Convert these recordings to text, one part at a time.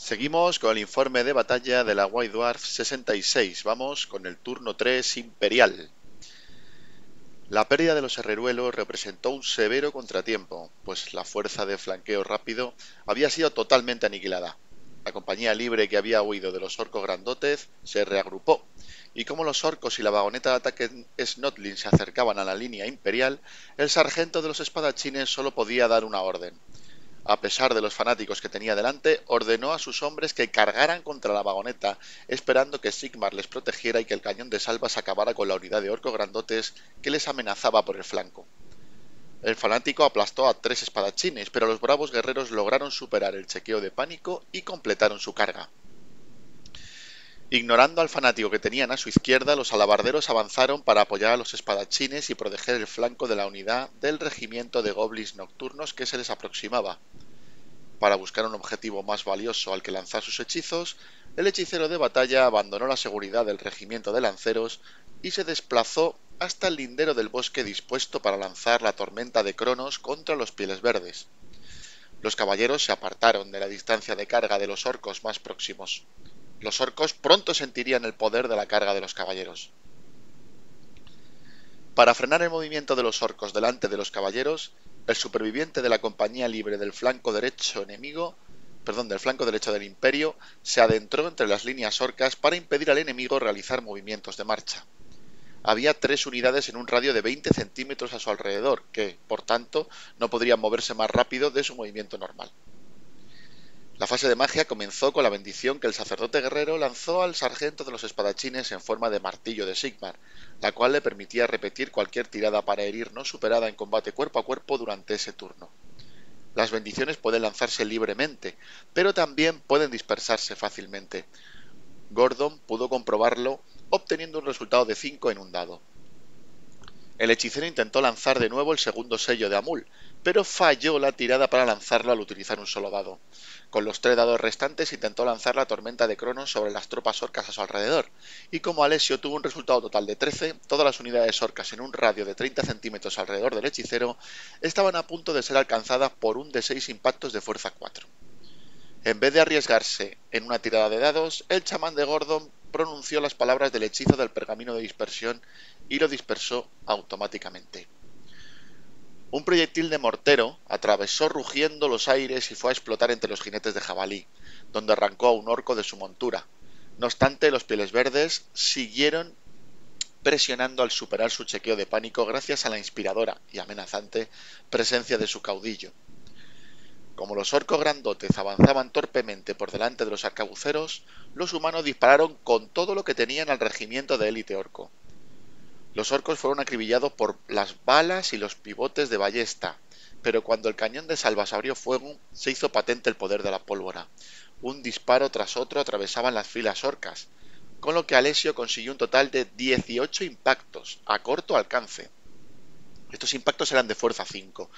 Seguimos con el informe de batalla de la White Dwarf 66. Vamos con el turno 3 Imperial. La pérdida de los herreruelos representó un severo contratiempo, pues la fuerza de flanqueo rápido había sido totalmente aniquilada. La compañía libre que había huido de los orcos grandotes se reagrupó, y como los orcos y la vagoneta de ataque Snotlin se acercaban a la línea imperial, el sargento de los espadachines solo podía dar una orden. A pesar de los fanáticos que tenía delante, ordenó a sus hombres que cargaran contra la vagoneta, esperando que Sigmar les protegiera y que el cañón de salvas acabara con la unidad de orcos grandotes que les amenazaba por el flanco. El fanático aplastó a 3 espadachines, pero los bravos guerreros lograron superar el chequeo de pánico y completaron su carga. Ignorando al fanático que tenían a su izquierda, los alabarderos avanzaron para apoyar a los espadachines y proteger el flanco de la unidad del regimiento de goblins nocturnos que se les aproximaba. Para buscar un objetivo más valioso al que lanzar sus hechizos, el hechicero de batalla abandonó la seguridad del regimiento de lanceros y se desplazó hasta el lindero del bosque dispuesto para lanzar la tormenta de Cronos contra los Pieles Verdes. Los caballeros se apartaron de la distancia de carga de los orcos más próximos. Los orcos pronto sentirían el poder de la carga de los caballeros. Para frenar el movimiento de los orcos delante de los caballeros, el superviviente de la compañía libre del flanco derecho del Imperio se adentró entre las líneas orcas para impedir al enemigo realizar movimientos de marcha. Había 3 unidades en un radio de 20 centímetros a su alrededor, que, por tanto, no podrían moverse más rápido de su movimiento normal. La fase de magia comenzó con la bendición que el sacerdote guerrero lanzó al sargento de los espadachines en forma de martillo de Sigmar, la cual le permitía repetir cualquier tirada para herir no superada en combate cuerpo a cuerpo durante ese turno. Las bendiciones pueden lanzarse libremente, pero también pueden dispersarse fácilmente. Gordon pudo comprobarlo obteniendo un resultado de 5 en un dado. El hechicero intentó lanzar de nuevo el segundo sello de Amul, pero falló la tirada para lanzarlo al utilizar un solo dado. Con los 3 dados restantes intentó lanzar la tormenta de Cronos sobre las tropas orcas a su alrededor, y como Alessio tuvo un resultado total de 13, todas las unidades orcas en un radio de 30 centímetros alrededor del hechicero estaban a punto de ser alcanzadas por un de 6 impactos de fuerza 4. En vez de arriesgarse en una tirada de dados, el chamán de Gordon pronunció las palabras del hechizo del pergamino de dispersión y lo dispersó automáticamente. Un proyectil de mortero atravesó rugiendo los aires y fue a explotar entre los jinetes de jabalí, donde arrancó a un orco de su montura. No obstante, los Pieles Verdes siguieron presionando al superar su chequeo de pánico gracias a la inspiradora y amenazante presencia de su caudillo. Como los orcos grandotes avanzaban torpemente por delante de los arcabuceros, los humanos dispararon con todo lo que tenían al regimiento de élite orco. Los orcos fueron acribillados por las balas y los pivotes de ballesta, pero cuando el cañón de salvas abrió fuego, se hizo patente el poder de la pólvora. Un disparo tras otro atravesaban las filas orcas, con lo que Alessio consiguió un total de 18 impactos a corto alcance. Estos impactos eran de fuerza 5,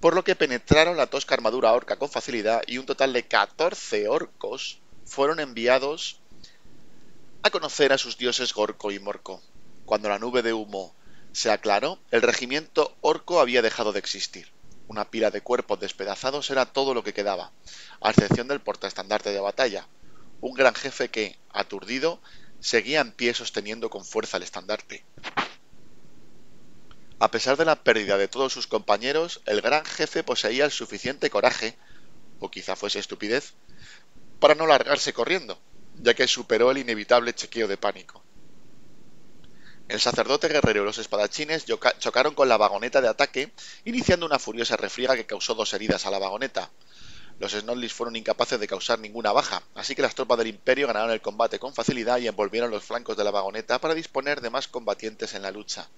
por lo que penetraron la tosca armadura orca con facilidad y un total de 14 orcos fueron enviados a conocer a sus dioses Gorko y Morko. Cuando la nube de humo se aclaró, el regimiento orco había dejado de existir. Una pila de cuerpos despedazados era todo lo que quedaba, a excepción del portaestandarte de batalla, un gran jefe que, aturdido, seguía en pie sosteniendo con fuerza el estandarte. A pesar de la pérdida de todos sus compañeros, el gran jefe poseía el suficiente coraje, o quizá fuese estupidez, para no largarse corriendo, ya que superó el inevitable chequeo de pánico. El sacerdote guerrero y los espadachines chocaron con la vagoneta de ataque, iniciando una furiosa refriega que causó 2 heridas a la vagoneta. Los Snotlis fueron incapaces de causar ninguna baja, así que las tropas del Imperio ganaron el combate con facilidad y envolvieron los flancos de la vagoneta para disponer de más combatientes en la lucha.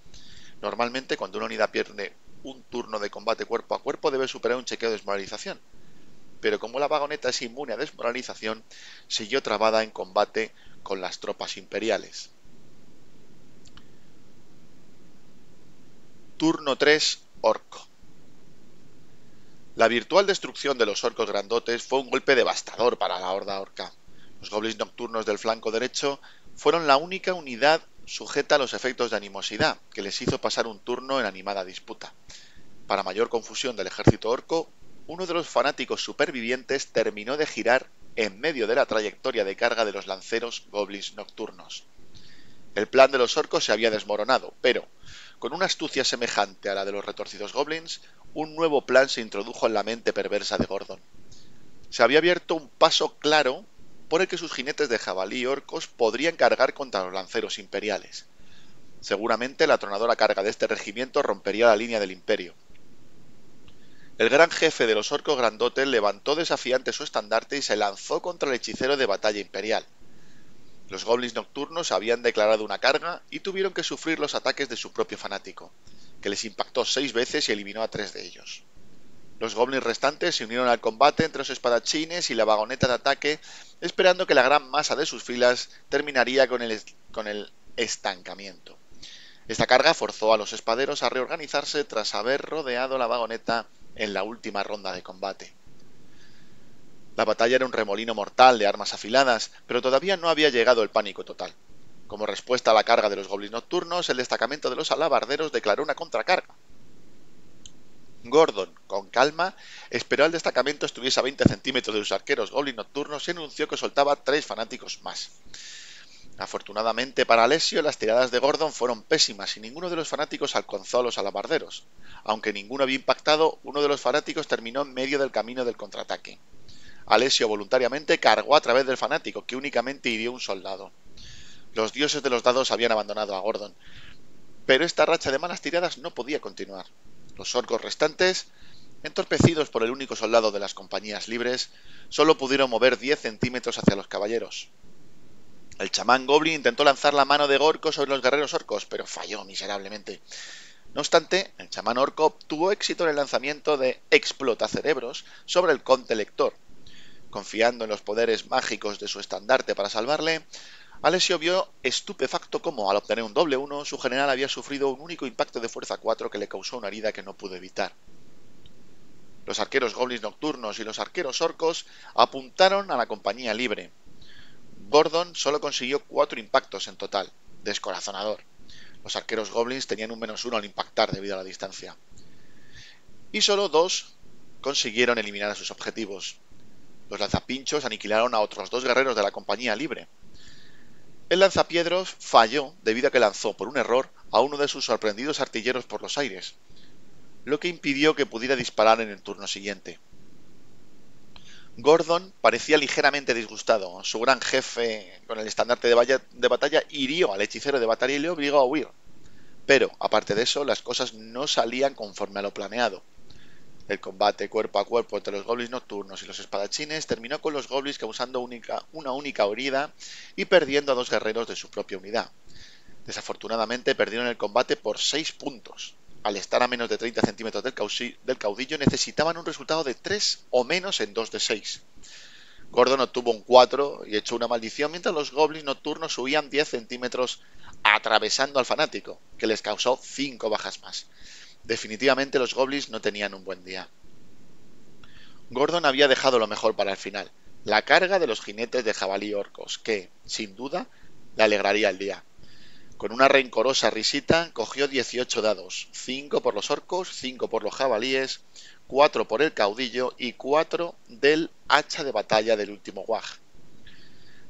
Normalmente, cuando una unidad pierde un turno de combate cuerpo a cuerpo, debe superar un chequeo de desmoralización. Pero como la vagoneta es inmune a desmoralización, siguió trabada en combate con las tropas imperiales. Turno 3, orco. La virtual destrucción de los orcos grandotes fue un golpe devastador para la horda orca. Los goblins nocturnos del flanco derecho fueron la única unidad sujeta a los efectos de animosidad, que les hizo pasar un turno en animada disputa. Para mayor confusión del ejército orco, uno de los fanáticos supervivientes terminó de girar en medio de la trayectoria de carga de los lanceros goblins nocturnos. El plan de los orcos se había desmoronado, pero, con una astucia semejante a la de los retorcidos goblins, un nuevo plan se introdujo en la mente perversa de Gordon. Se había abierto un paso claro por el que sus jinetes de jabalí y orcos podrían cargar contra los lanceros imperiales. Seguramente la atronadora carga de este regimiento rompería la línea del imperio. El gran jefe de los orcos grandotes levantó desafiante su estandarte y se lanzó contra el hechicero de batalla imperial. Los goblins nocturnos habían declarado una carga y tuvieron que sufrir los ataques de su propio fanático, que les impactó 6 veces y eliminó a 3 de ellos. Los goblins restantes se unieron al combate entre los espadachines y la vagoneta de ataque, esperando que la gran masa de sus filas terminaría con el estancamiento. Esta carga forzó a los espaderos a reorganizarse tras haber rodeado la vagoneta en la última ronda de combate. La batalla era un remolino mortal de armas afiladas, pero todavía no había llegado el pánico total. Como respuesta a la carga de los goblins nocturnos, el destacamento de los alabarderos declaró una contracarga. Gordon, con calma, esperó al destacamento estuviese a 20 centímetros de sus arqueros goblins nocturnos y anunció que soltaba 3 fanáticos más. Afortunadamente para Alessio, las tiradas de Gordon fueron pésimas y ninguno de los fanáticos alcanzó a los alabarderos. Aunque ninguno había impactado, uno de los fanáticos terminó en medio del camino del contraataque. Alessio voluntariamente cargó a través del fanático, que únicamente hirió un soldado. Los dioses de los dados habían abandonado a Gordon, pero esta racha de malas tiradas no podía continuar. Los orcos restantes, entorpecidos por el único soldado de las compañías libres, solo pudieron mover 10 centímetros hacia los caballeros. El chamán goblin intentó lanzar la mano de Gorko sobre los guerreros orcos, pero falló miserablemente. No obstante, el chamán orco tuvo éxito en el lanzamiento de explotacerebros sobre el conde lector. Confiando en los poderes mágicos de su estandarte para salvarle, Alessio vio estupefacto cómo, al obtener un doble 1, su general había sufrido un único impacto de fuerza 4 que le causó una herida que no pudo evitar. Los arqueros goblins nocturnos y los arqueros orcos apuntaron a la compañía libre. Gordon solo consiguió 4 impactos en total, descorazonador. Los arqueros goblins tenían un -1 al impactar debido a la distancia. Y solo 2 consiguieron eliminar a sus objetivos. Los lanzapinchos aniquilaron a otros 2 guerreros de la compañía libre. El lanzapiedros falló debido a que lanzó por un error a uno de sus sorprendidos artilleros por los aires, lo que impidió que pudiera disparar en el turno siguiente. Gordon parecía ligeramente disgustado. Su gran jefe con el estandarte de batalla hirió al hechicero de batalla y le obligó a huir. Pero, aparte de eso, las cosas no salían conforme a lo planeado. El combate cuerpo a cuerpo entre los goblins nocturnos y los espadachines terminó con los goblins causando una única herida y perdiendo a 2 guerreros de su propia unidad. Desafortunadamente perdieron el combate por 6 puntos. Al estar a menos de 30 centímetros del caudillo necesitaban un resultado de 3 o menos en 2 de 6. Gordon obtuvo un 4 y echó una maldición mientras los goblins nocturnos huían 10 centímetros atravesando al fanático, que les causó 5 bajas más. Definitivamente los goblins no tenían un buen día. Gordon había dejado lo mejor para el final, la carga de los jinetes de jabalí orcos, que, sin duda, le alegraría el día. Con una rencorosa risita, cogió 18 dados, 5 por los orcos, 5 por los jabalíes, 4 por el caudillo y 4 del hacha de batalla del último wag.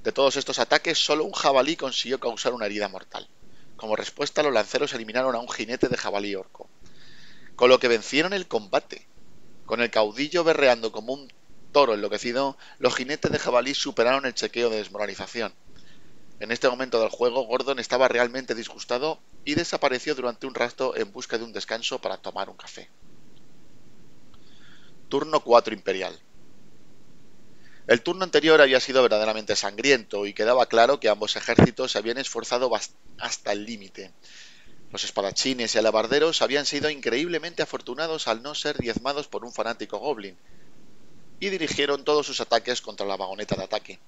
De todos estos ataques, solo un jabalí consiguió causar una herida mortal. Como respuesta, los lanceros eliminaron a un jinete de jabalí orco, con lo que vencieron el combate. Con el caudillo berreando como un toro enloquecido, los jinetes de jabalí superaron el chequeo de desmoralización. En este momento del juego, Gordon estaba realmente disgustado y desapareció durante un rato en busca de un descanso para tomar un café. Turno 4 Imperial. El turno anterior había sido verdaderamente sangriento y quedaba claro que ambos ejércitos se habían esforzado hasta el límite. Los espadachines y alabarderos habían sido increíblemente afortunados al no ser diezmados por un fanático goblin, y dirigieron todos sus ataques contra la vagoneta de ataque,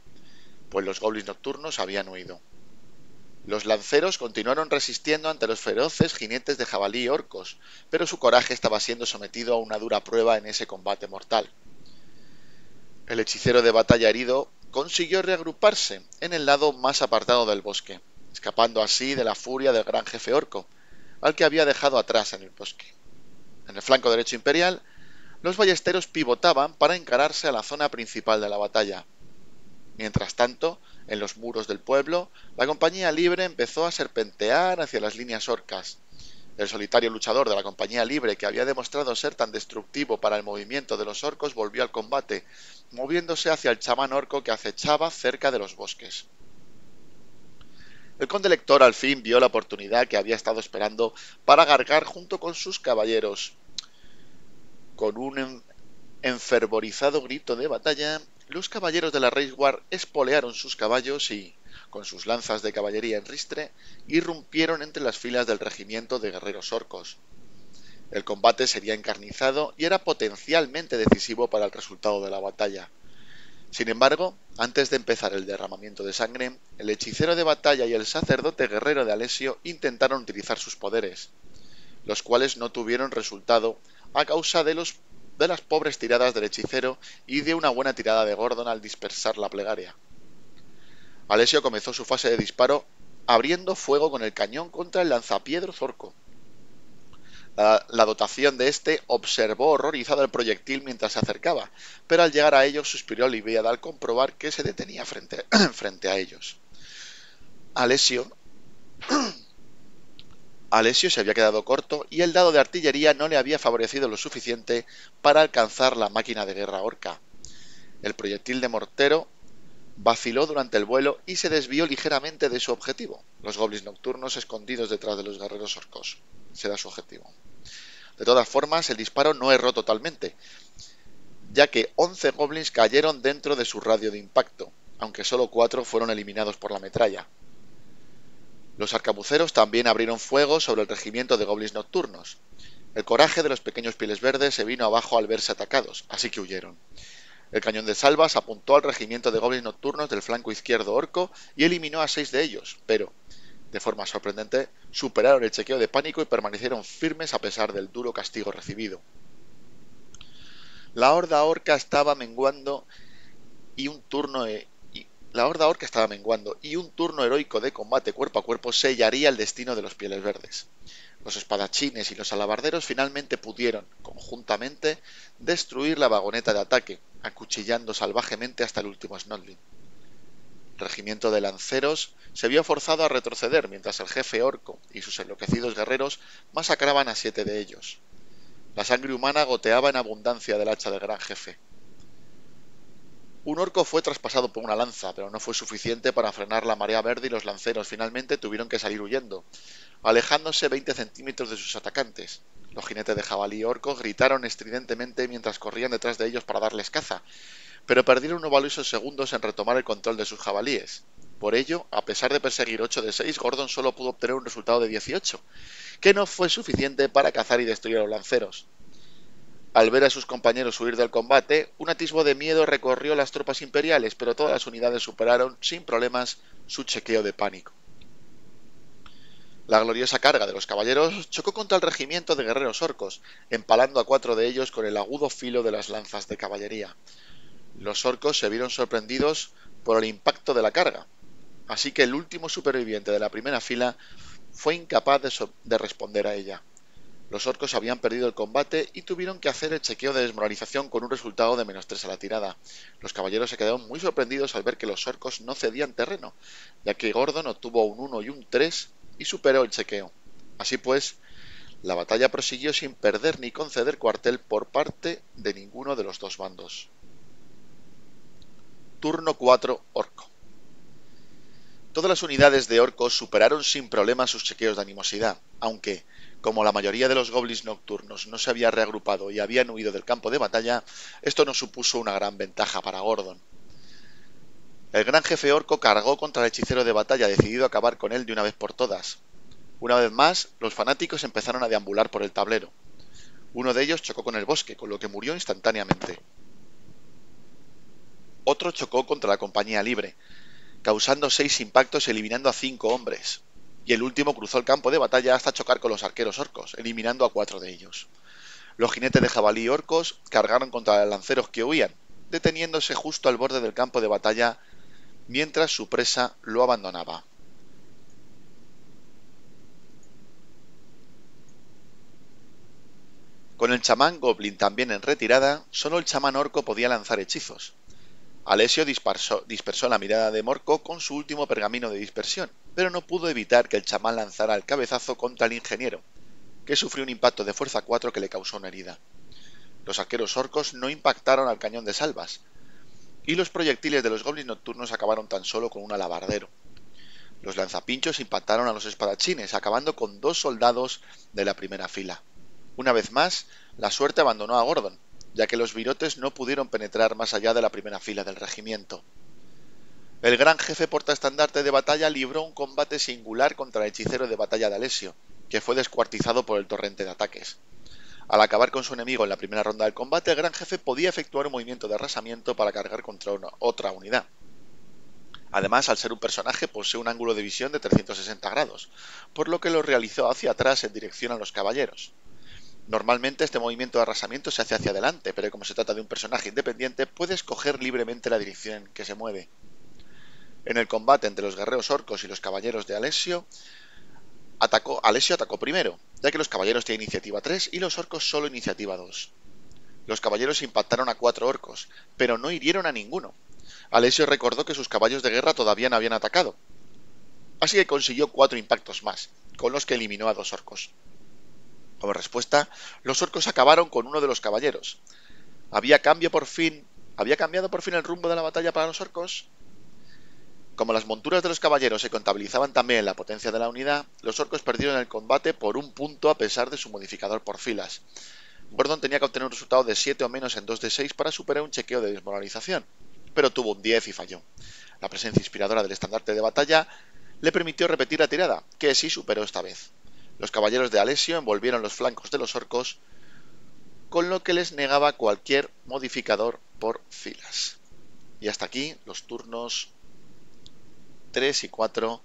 pues los goblins nocturnos habían huido. Los lanceros continuaron resistiendo ante los feroces jinetes de jabalí y orcos, pero su coraje estaba siendo sometido a una dura prueba en ese combate mortal. El hechicero de batalla herido consiguió reagruparse en el lado más apartado del bosque, escapando así de la furia del gran jefe orco, al que había dejado atrás en el bosque. En el flanco derecho imperial, los ballesteros pivotaban para encararse a la zona principal de la batalla. Mientras tanto, en los muros del pueblo, la compañía libre empezó a serpentear hacia las líneas orcas. El solitario luchador de la compañía libre, que había demostrado ser tan destructivo para el movimiento de los orcos, volvió al combate, moviéndose hacia el chamán orco que acechaba cerca de los bosques. El conde lector al fin vio la oportunidad que había estado esperando para cargar junto con sus caballeros. Con un enfervorizado grito de batalla, los caballeros de la Reiswar espolearon sus caballos y, con sus lanzas de caballería en ristre, irrumpieron entre las filas del regimiento de guerreros orcos. El combate sería encarnizado y era potencialmente decisivo para el resultado de la batalla. Sin embargo, antes de empezar el derramamiento de sangre, el hechicero de batalla y el sacerdote guerrero de Alessio intentaron utilizar sus poderes, los cuales no tuvieron resultado a causa de las pobres tiradas del hechicero y de una buena tirada de Gordon al dispersar la plegaria. Alessio comenzó su fase de disparo abriendo fuego con el cañón contra el lanzapiedras orco. La dotación de este observó horrorizado el proyectil mientras se acercaba, pero al llegar a ellos suspiró aliviada al comprobar que se detenía frente a ellos. Alessio se había quedado corto y el dado de artillería no le había favorecido lo suficiente para alcanzar la máquina de guerra orca. El proyectil de mortero vaciló durante el vuelo y se desvió ligeramente de su objetivo. Los goblins nocturnos escondidos detrás de los guerreros orcos. Será su objetivo. De todas formas, el disparo no erró totalmente, ya que 11 goblins cayeron dentro de su radio de impacto, aunque solo 4 fueron eliminados por la metralla. Los arcabuceros también abrieron fuego sobre el regimiento de goblins nocturnos. El coraje de los pequeños pieles verdes se vino abajo al verse atacados, así que huyeron. El cañón de salvas apuntó al regimiento de goblins nocturnos del flanco izquierdo orco y eliminó a 6 de ellos, pero, de forma sorprendente, superaron el chequeo de pánico y permanecieron firmes a pesar del duro castigo recibido. La horda orca estaba menguando y un turno heroico de combate cuerpo a cuerpo sellaría el destino de los pieles verdes. Los espadachines y los alabarderos finalmente pudieron, conjuntamente, destruir la vagoneta de ataque, acuchillando salvajemente hasta el último Snodling. El regimiento de lanceros se vio forzado a retroceder mientras el jefe orco y sus enloquecidos guerreros masacraban a 7 de ellos. La sangre humana goteaba en abundancia del hacha del gran jefe. Un orco fue traspasado por una lanza, pero no fue suficiente para frenar la marea verde y los lanceros finalmente tuvieron que salir huyendo, alejándose 20 centímetros de sus atacantes. Los jinetes de jabalí orcos gritaron estridentemente mientras corrían detrás de ellos para darles caza, pero perdieron unos valiosos segundos en retomar el control de sus jabalíes. Por ello, a pesar de perseguir 8 de 6, Gordon solo pudo obtener un resultado de 18, que no fue suficiente para cazar y destruir a los lanceros. Al ver a sus compañeros huir del combate, un atisbo de miedo recorrió las tropas imperiales, pero todas las unidades superaron sin problemas su chequeo de pánico. La gloriosa carga de los caballeros chocó contra el regimiento de guerreros orcos, empalando a 4 de ellos con el agudo filo de las lanzas de caballería. Los orcos se vieron sorprendidos por el impacto de la carga, así que el último superviviente de la primera fila fue incapaz de responder a ella. Los orcos habían perdido el combate y tuvieron que hacer el chequeo de desmoralización con un resultado de -3 a la tirada. Los caballeros se quedaron muy sorprendidos al ver que los orcos no cedían terreno, ya que Gordon obtuvo un 1 y un 3 y superó el chequeo. Así pues, la batalla prosiguió sin perder ni conceder cuartel por parte de ninguno de los dos bandos. Turno 4 orco. Todas las unidades de orcos superaron sin problema sus chequeos de animosidad, aunque, como la mayoría de los goblins nocturnos no se había reagrupado y habían huido del campo de batalla, esto no supuso una gran ventaja para Gordon. El gran jefe orco cargó contra el hechicero de batalla, decidido a acabar con él de una vez por todas. Una vez más, los fanáticos empezaron a deambular por el tablero. Uno de ellos chocó con el bosque, con lo que murió instantáneamente. Otro chocó contra la compañía libre, causando 6 impactos y eliminando a 5 hombres. Y el último cruzó el campo de batalla hasta chocar con los arqueros orcos, eliminando a 4 de ellos. Los jinetes de jabalí orcos cargaron contra los lanceros que huían, deteniéndose justo al borde del campo de batalla mientras su presa lo abandonaba. Con el chamán goblin también en retirada, solo el chamán orco podía lanzar hechizos. Alessio dispersó la mirada de Morco con su último pergamino de dispersión, pero no pudo evitar que el chamán lanzara el cabezazo contra el ingeniero, que sufrió un impacto de fuerza 4 que le causó una herida. Los arqueros orcos no impactaron al cañón de salvas, y los proyectiles de los goblins nocturnos acabaron tan solo con un alabardero. Los lanzapinchos impactaron a los espadachines, acabando con 2 soldados de la primera fila. Una vez más, la suerte abandonó a Gordon, ya que los virotes no pudieron penetrar más allá de la primera fila del regimiento. El gran jefe portaestandarte de batalla libró un combate singular contra el hechicero de batalla de Alessio, que fue descuartizado por el torrente de ataques. Al acabar con su enemigo en la primera ronda del combate, el gran jefe podía efectuar un movimiento de arrasamiento para cargar contra otra unidad. Además, al ser un personaje, posee un ángulo de visión de 360 grados, por lo que lo realizó hacia atrás en dirección a los caballeros. Normalmente este movimiento de arrasamiento se hace hacia adelante, pero como se trata de un personaje independiente, puede escoger libremente la dirección en que se mueve. En el combate entre los guerreros orcos y los caballeros de Alessio atacó primero, ya que los caballeros tienen iniciativa 3 y los orcos solo iniciativa 2. Los caballeros impactaron a 4 orcos, pero no hirieron a ninguno. Alessio recordó que sus caballos de guerra todavía no habían atacado, así que consiguió 4 impactos más, con los que eliminó a 2 orcos. Como respuesta, los orcos acabaron con uno de los caballeros. ¿Había cambiado por fin el rumbo de la batalla para los orcos? Como las monturas de los caballeros se contabilizaban también en la potencia de la unidad, los orcos perdieron el combate por un punto a pesar de su modificador por filas. Gordon tenía que obtener un resultado de 7 o menos en 2 de 6 para superar un chequeo de desmoralización, pero tuvo un 10 y falló. La presencia inspiradora del estandarte de batalla le permitió repetir la tirada, que sí superó esta vez. Los caballeros de Alessio envolvieron los flancos de los orcos, con lo que les negaba cualquier modificador por filas. Y hasta aquí los turnos 3 y 4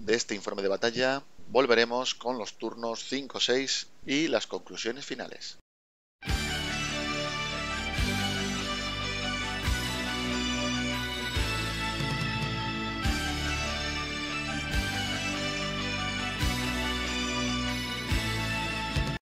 de este informe de batalla. Volveremos con los turnos 5, 6 y las conclusiones finales.